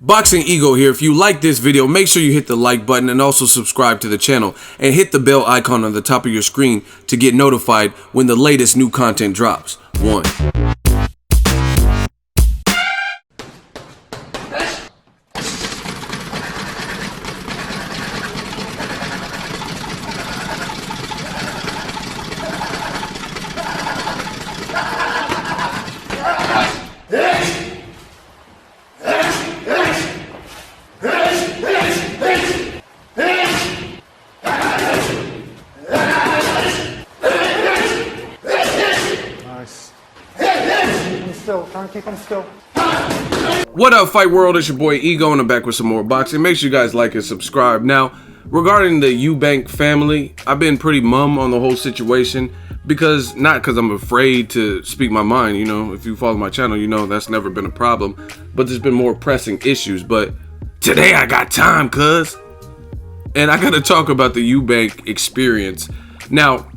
Boxing Ego here. If you like this video, make sure you hit the like button and also subscribe to the channel and hit the bell icon on the top of your screen to get notified when the latest new content drops. 1. Keep them still. What up, Fight World? It's your boy Ego, and I'm back with some more boxing. Make sure you guys like and subscribe. Now, regarding the Eubank family, I've been pretty mum on the whole situation not because I'm afraid to speak my mind. You know, if you follow my channel, you know that's never been a problem. But there's been more pressing issues. But today I got time, cuz. And I gotta talk about the Eubank experience. Now,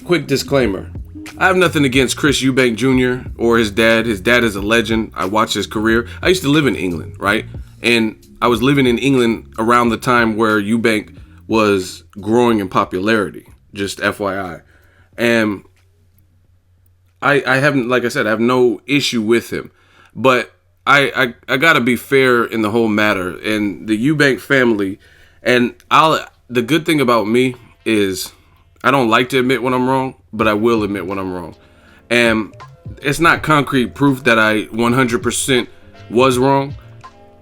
quick disclaimer. I have nothing against Chris Eubank Jr. or his dad. His dad is a legend. I watched his career. I used to live in England, right? And I was living in England around the time where Eubank was growing in popularity, just FYI. And I haven't, like I said, I have no issue with him. But I gotta be fair in the whole matter. And the Eubank family, and the good thing about me is I don't like to admit when I'm wrong, but I will admit when I'm wrong. And it's not concrete proof that I 100% was wrong,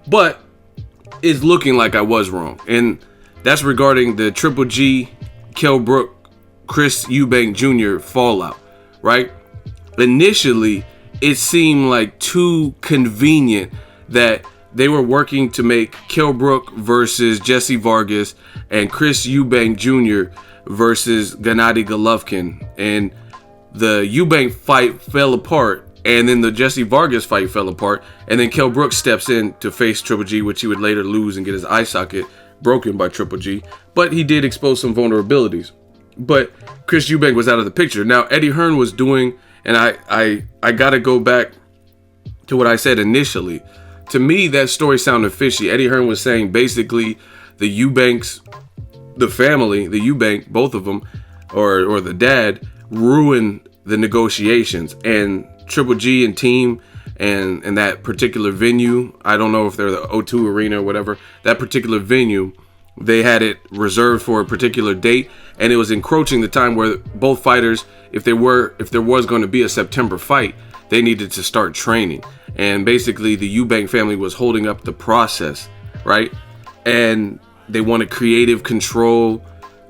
but it's looking like I was wrong. And that's regarding the Triple G, Kell Brook, Chris Eubank Jr. fallout, right? Initially, it seemed like too convenient that they were working to make Kell Brook versus Jesse Vargas and Chris Eubank Jr. versus Gennady Golovkin, and the Eubank fight fell apart, and then the Jesse Vargas fight fell apart, and then Kell Brook steps in to face Triple G, which he would later lose and get his eye socket broken by Triple G, but he did expose some vulnerabilities. But Chris Eubank was out of the picture. Now Eddie Hearn was doing, and I gotta go back to what I said initially. To me, that story sounded fishy. Eddie Hearn was saying basically the Eubanks, the family, the Eubank, both of them, or the dad, ruined the negotiations. And Triple G and team and that particular venue, I don't know if they're the O2 Arena or whatever, that particular venue, they had it reserved for a particular date, and it was encroaching the time where both fighters, if there was going to be a September fight, they needed to start training. And basically the Eubank family was holding up the process, right? And they wanted creative control.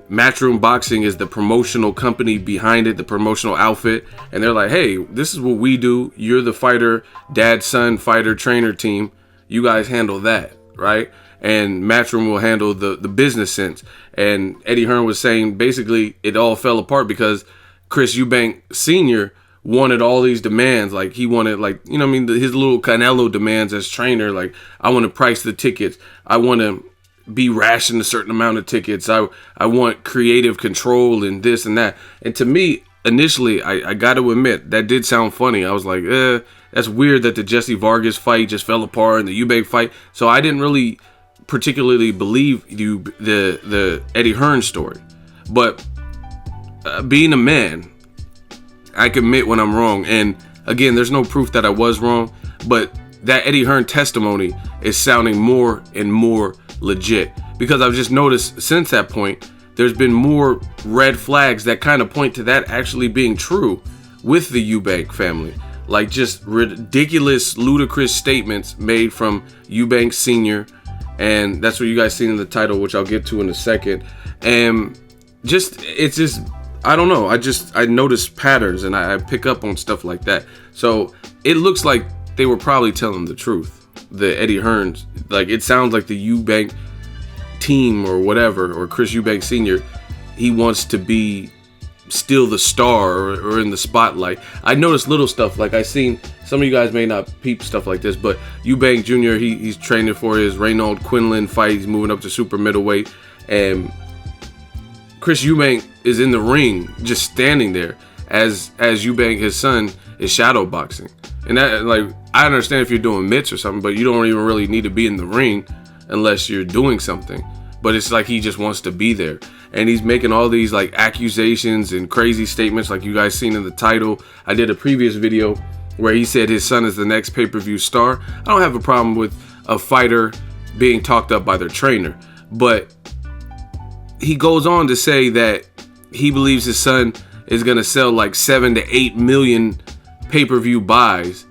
Matchroom Boxing is the promotional company behind it, the promotional outfit. And they're like, hey, this is what we do. You're the fighter, dad, son, fighter, trainer team. You guys handle that, right? And Matchroom will handle the business sense. And Eddie Hearn was saying basically it all fell apart because Chris Eubank Senior wanted all these demands. Like he wanted, like, you know what I mean, his little Canelo demands as trainer. Like, I want to price the tickets. I want to be ration a certain amount of tickets. I want creative control and this and that. And to me, initially, I got to admit, that did sound funny. I was like, that's weird that the Jesse Vargas fight just fell apart and the Eubank fight. So I didn't really particularly believe the Eddie Hearn story. But being a man, I can admit when I'm wrong. And again, there's no proof that I was wrong, but that Eddie Hearn testimony is sounding more and more legit, because I've just noticed since that point there's been more red flags that kind of point to that actually being true with the Eubank family. Like just ridiculous, ludicrous statements made from Eubank Senior, and that's what you guys seen in the title, which I'll get to in a second. And it's just I don't know, I notice patterns, and I pick up on stuff like that. So it looks like they were probably telling the truth. The Eddie Hearns, like, it sounds like the Eubank team or whatever, or Chris Eubank Senior, he wants to be still the star or in the spotlight. I noticed little stuff, like I seen, some of you guys may not peep stuff like this, but Eubank Jr., he's training for his Reynold Quinlan fight. He's moving up to super middleweight, and Chris Eubank is in the ring just standing there, as Eubank, his son, is shadow boxing. And that, like, I understand if you're doing mitts or something, but you don't even really need to be in the ring unless you're doing something. But it's like he just wants to be there. And he's making all these like accusations and crazy statements like you guys seen in the title. I did a previous video where he said his son is the next pay-per-view star. I don't have a problem with a fighter being talked up by their trainer. But he goes on to say that he believes his son is going to sell like 7 to 8 million pay-per-view buys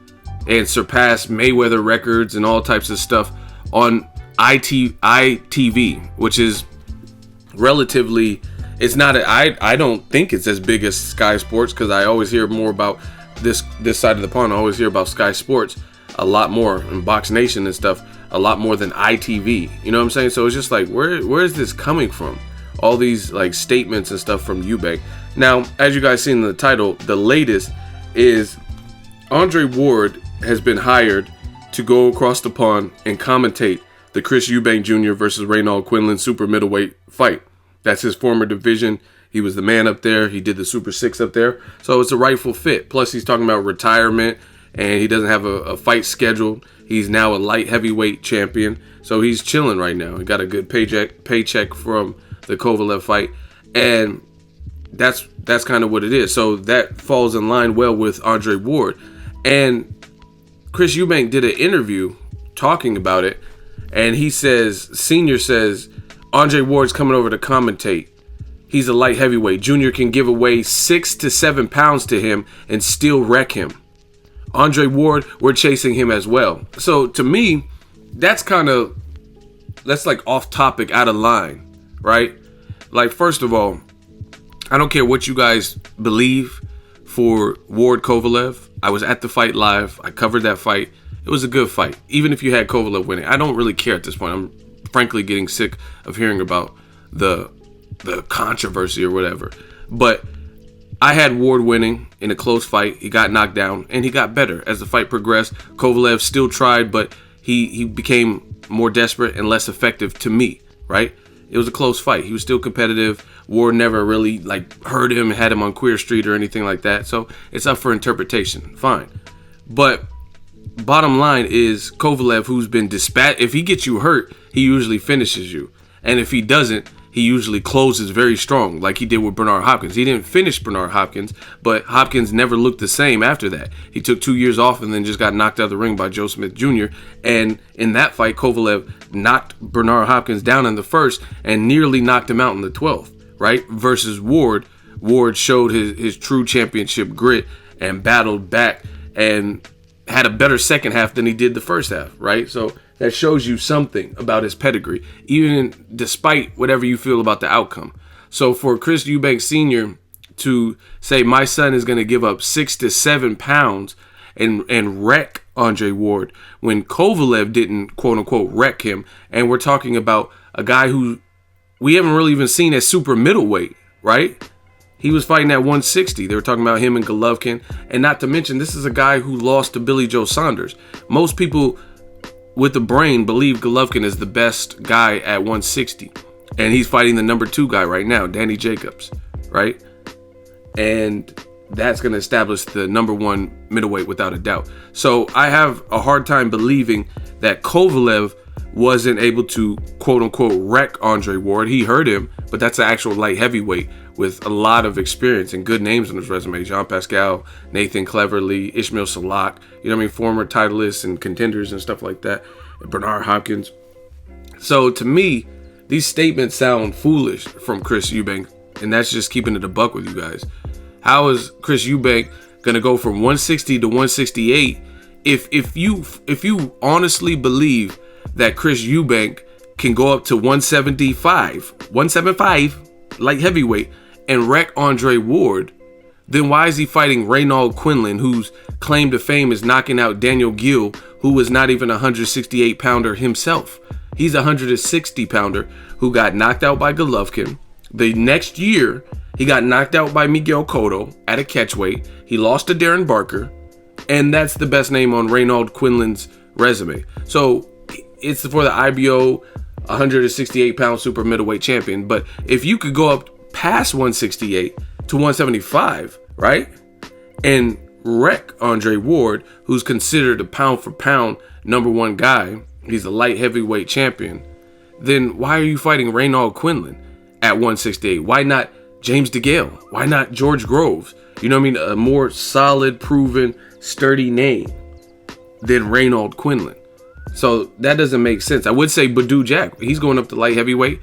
and surpass Mayweather records and all types of stuff on ITV, which is relatively, it's not I don't think it's as big as Sky Sports, because I always hear more about this side of the pond. I always hear about Sky Sports a lot more, and Box Nation and stuff a lot more than ITV. You know what I'm saying? So it's just like, where is this coming from? All these like statements and stuff from Eubank. Now, as you guys seen in the title, the latest is Andre Ward has been hired to go across the pond and commentate the Chris Eubank Jr. versus Reynold Quinlan super middleweight fight. That's his former division. He was the man up there. He did the Super 6 up there. So it's a rightful fit. Plus, he's talking about retirement, and he doesn't have a fight scheduled. He's now a light heavyweight champion. So he's chilling right now. He got a good paycheck from the Kovalev fight. And that's kind of what it is. So that falls in line well with Andre Ward. And Chris Eubank did an interview talking about it. And he says, Senior says, Andre Ward's coming over to commentate. He's a light heavyweight. Junior can give away 6 to 7 pounds to him and still wreck him. Andre Ward, we're chasing him as well. So to me, that's like off topic, out of line, right? Like, first of all, I don't care what you guys believe for Ward Kovalev. I was at the fight live. I covered that fight. It was a good fight, even if you had Kovalev winning. I don't really care at this point. I'm frankly getting sick of hearing about the controversy or whatever. But I had Ward winning in a close fight. He got knocked down, and he got better as the fight progressed. Kovalev still tried, but he became more desperate and less effective to me, right? It was a close fight. He was still competitive. Ward never really like hurt him, had him on Queer Street or anything like that. So it's up for interpretation. Fine. But bottom line is Kovalev, who's been dispatched, if he gets you hurt, he usually finishes you. And if he doesn't, he usually closes very strong, like he did with Bernard Hopkins. He didn't finish Bernard Hopkins, but Hopkins never looked the same after that. He took 2 years off and then just got knocked out of the ring by Joe Smith Jr. And in that fight, Kovalev knocked Bernard Hopkins down in the first and nearly knocked him out in the 12th, right? Versus Ward. Ward showed his true championship grit and battled back and had a better second half than he did the first half, right? So that shows you something about his pedigree, even despite whatever you feel about the outcome. So for Chris Eubank Senior to say my son is going to give up 6 to 7 pounds and wreck Andre Ward when Kovalev didn't quote unquote wreck him, and we're talking about a guy who we haven't really even seen as super middleweight, right? He was fighting at 160. They were talking about him and Golovkin. And not to mention, this is a guy who lost to Billy Joe Saunders. Most people with the brain believe Golovkin is the best guy at 160. And he's fighting the number 2 guy right now, Danny Jacobs, right? And that's going to establish the number 1 middleweight without a doubt. So I have a hard time believing that Kovalev wasn't able to quote unquote wreck Andre Ward. He hurt him, but that's an actual light heavyweight with a lot of experience and good names on his resume. Jean Pascal, Nathan Cleverly, Ishmael Salak, you know what I mean? Former titleists and contenders and stuff like that. And Bernard Hopkins. So to me, these statements sound foolish from Chris Eubank, and that's just keeping it a buck with you guys. How is Chris Eubank gonna go from 160 to 168 if you honestly believe that Chris Eubank can go up to 175 light heavyweight and wreck Andre Ward? Then why is he fighting Reynold Quinlan, whose claim to fame is knocking out Daniel Gill, who was not even a 168 pounder himself? He's a 160 pounder who got knocked out by Golovkin. The next year, he got knocked out by Miguel Cotto at a catchweight. He lost to Darren Barker, and that's the best name on Reynold Quinlan's resume. So it's for the IBO 168 pound super middleweight champion. But if you could go up past 168 to 175, right? And wreck Andre Ward, who's considered a pound for pound #1 guy. He's a light heavyweight champion. Then why are you fighting Reynold Quinlan at 168? Why not James DeGale? Why not George Groves? You know what I mean? A more solid, proven, sturdy name than Reynold Quinlan. So that doesn't make sense. I would say Badou Jack. He's going up to light heavyweight.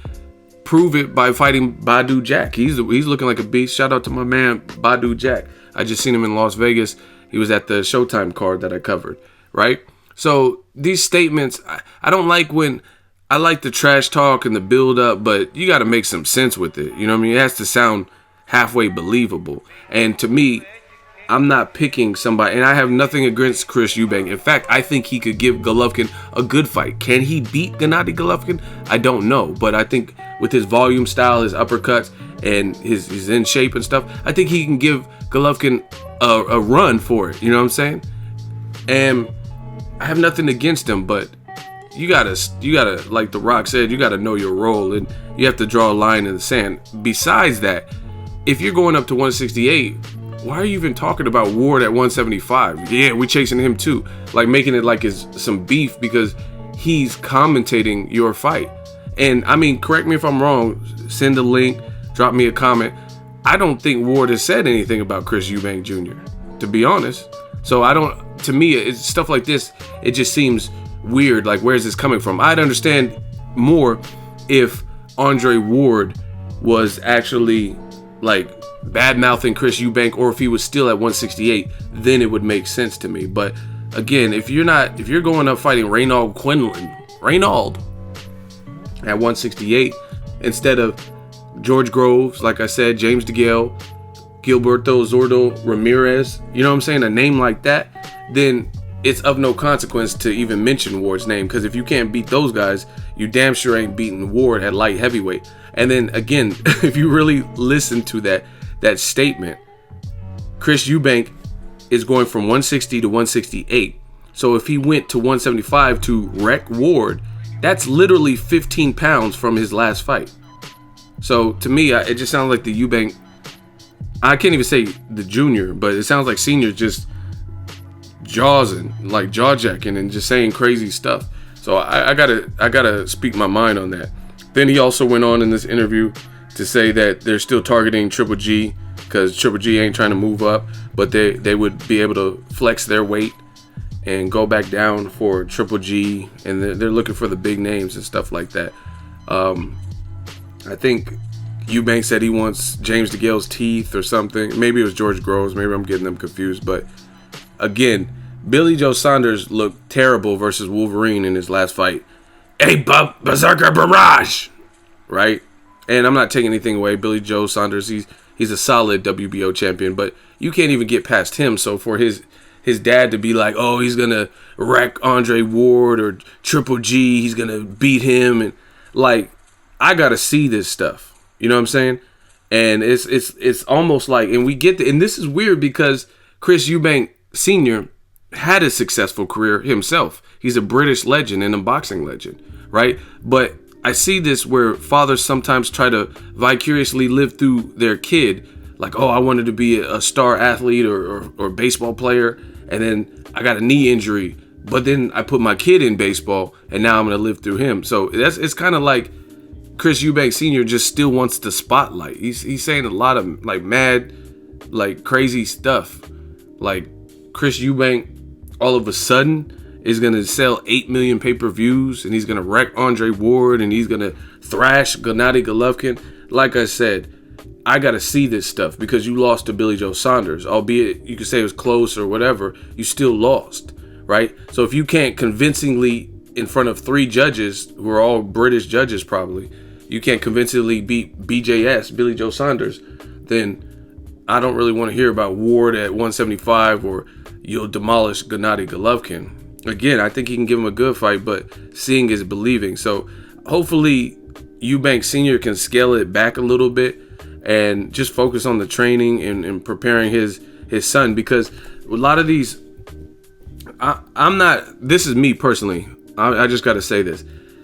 Prove it by fighting Badou Jack. He's looking like a beast. Shout out to my man Badou Jack. I just seen him in Las Vegas. He was at the Showtime card that I covered, right? So these statements, I don't like when I like the trash talk and the build up, but you got to make some sense with it. You know what I mean? It has to sound halfway believable. And to me, I'm not picking somebody, and I have nothing against Chris Eubank. In fact, I think he could give Golovkin a good fight. Can he beat Gennady Golovkin? I don't know, but I think with his volume style, his uppercuts, and his in shape and stuff, I think he can give Golovkin a run for it. You know what I'm saying? And I have nothing against him, but you gotta, like The Rock said, you gotta know your role, and you have to draw a line in the sand. Besides that, if you're going up to 168, why are you even talking about Ward at 175? Yeah, we're chasing him too. Like making it like it's some beef because he's commentating your fight. And I mean, correct me if I'm wrong, send a link, drop me a comment. I don't think Ward has said anything about Chris Eubank Jr., to be honest. So to me, it's stuff like this, it just seems weird. Like, where's this coming from? I'd understand more if Andre Ward was actually like bad-mouthing Chris Eubank, or if he was still at 168, then it would make sense to me. But again, if you're going up fighting Reynold Quinlan at 168 instead of George Groves, like I said, James DeGale, Gilberto Zordo Ramirez, you know what I'm saying, a name like that, then it's of no consequence to even mention Ward's name, because if you can't beat those guys, you damn sure ain't beating Ward at light heavyweight. And then again, if you really listen to that statement, Chris Eubank is going from 160 to 168. So if he went to 175 to wreck Ward, that's literally 15 pounds from his last fight. So to me, it just sounds like the Eubank, I can't even say the junior, but it sounds like senior just jaw-jacking and just saying crazy stuff. So I gotta speak my mind on that. Then he also went on in this interview to say that they're still targeting Triple G because Triple G ain't trying to move up, but they would be able to flex their weight and go back down for Triple G, and they're looking for the big names and stuff like that. I think Eubank said he wants James DeGale's teeth or something. Maybe it was George Groves. Maybe I'm getting them confused. But again, Billy Joe Saunders looked terrible versus Wolverine in his last fight. Hey, Berserker Barrage! Right? And I'm not taking anything away. Billy Joe Saunders, he's a solid WBO champion, but you can't even get past him. So for his dad to be like, oh, he's going to wreck Andre Ward or Triple G, he's going to beat him. And like, I got to see this stuff. You know what I'm saying? And it's almost like, and we get and this is weird because Chris Eubank Senior had a successful career himself. He's a British legend and a boxing legend, right? But I see this where fathers sometimes try to vicariously live through their kid. Like, oh, I wanted to be a star athlete or baseball player, and then I got a knee injury, but then I put my kid in baseball, and now I'm going to live through him. So it's kind of like Chris Eubank Senior just still wants the spotlight. He's saying a lot of like mad, like crazy stuff. Like Chris Eubank all of a sudden is going to sell 8 million pay-per-views, and he's going to wreck Andre Ward, and he's going to thrash Gennady Golovkin. Like I said, I got to see this stuff because you lost to Billy Joe Saunders. Albeit you could say it was close or whatever, you still lost, right? So if you can't convincingly, in front of 3 judges, who are all British judges probably, you can't convincingly beat BJS, Billy Joe Saunders, then I don't really want to hear about Ward at 175 or you'll demolish Gennady Golovkin. Again, I think he can give him a good fight, but seeing is believing. So hopefully Eubank Senior can scale it back a little bit and just focus on the training and preparing his son, because a lot of these, I'm not, this is me personally, I just got to say this.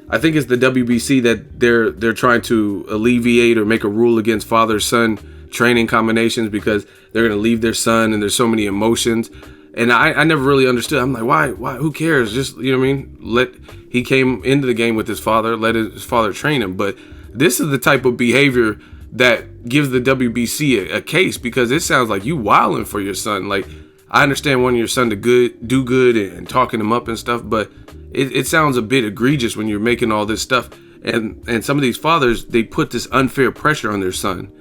I think it's the WBC that they're trying to alleviate or make a rule against father-son training combinations because they're going to leave their son and there's so many emotions. And I never really understood. I'm like, why, who cares? Just, you know what I mean? He came into the game with his father, let his father train him. But this is the type of behavior that gives the WBC a case, because it sounds like you wilding for your son. Like, I understand wanting your son to do good and talking him up and stuff, but it sounds a bit egregious when you're making all this stuff. And some of these fathers, they put this unfair pressure on their son.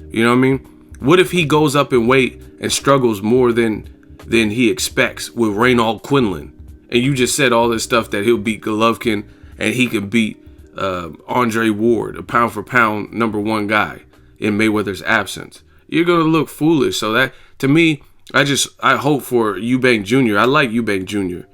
You know what I mean? What if he goes up in weight and struggles more than he expects with Reynold Quinlan? And you just said all this stuff that he'll beat Golovkin and he could beat Andre Ward, a pound for pound #1 guy in Mayweather's absence. You're going to look foolish. So that, to me, I hope for Eubank Jr. I like Eubank Jr.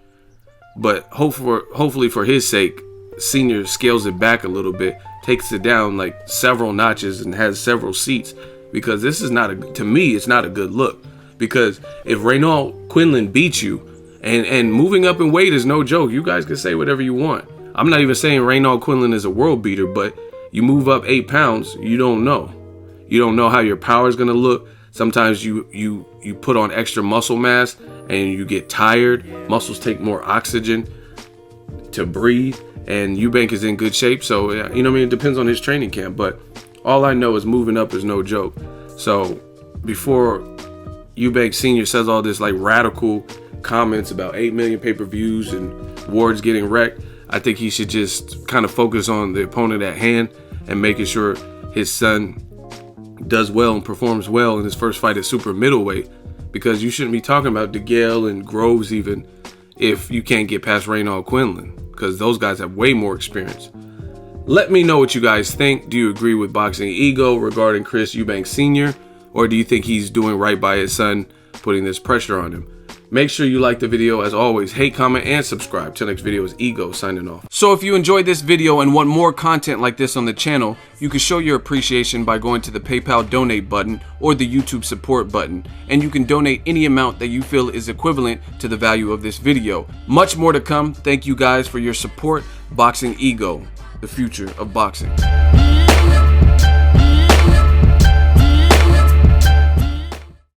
But hopefully for his sake, Senior scales it back a little bit, takes it down like several notches and has several seats, because this is to me, it's not a good look. Because if Reynold Quinlan beats you, and moving up in weight is no joke, you guys can say whatever you want. I'm not even saying Reynold Quinlan is a world beater, but you move up 8 pounds, you don't know. You don't know how your power is going to look. Sometimes you put on extra muscle mass and you get tired. Muscles take more oxygen to breathe, and Eubank is in good shape. So, you know what I mean? It depends on his training camp, but all I know is moving up is no joke. So before Eubank Senior says all this like radical comments about 8 million pay-per-views and Ward's getting wrecked, I think he should just kind of focus on the opponent at hand and making sure his son does well and performs well in his first fight at super middleweight, because you shouldn't be talking about DeGale and Groves even if you can't get past Reynold Quinlan, because those guys have way more experience. Let me know what you guys think. Do you agree with Boxing Ego regarding Chris Eubank Sr., or do you think he's doing right by his son, putting this pressure on him? Make sure you like the video. As always, hate, comment, and subscribe. Till next video is Ego signing off. So if you enjoyed this video and want more content like this on the channel, you can show your appreciation by going to the PayPal donate button or the YouTube support button, and you can donate any amount that you feel is equivalent to the value of this video. Much more to come. Thank you guys for your support. Boxing Ego, the future of boxing.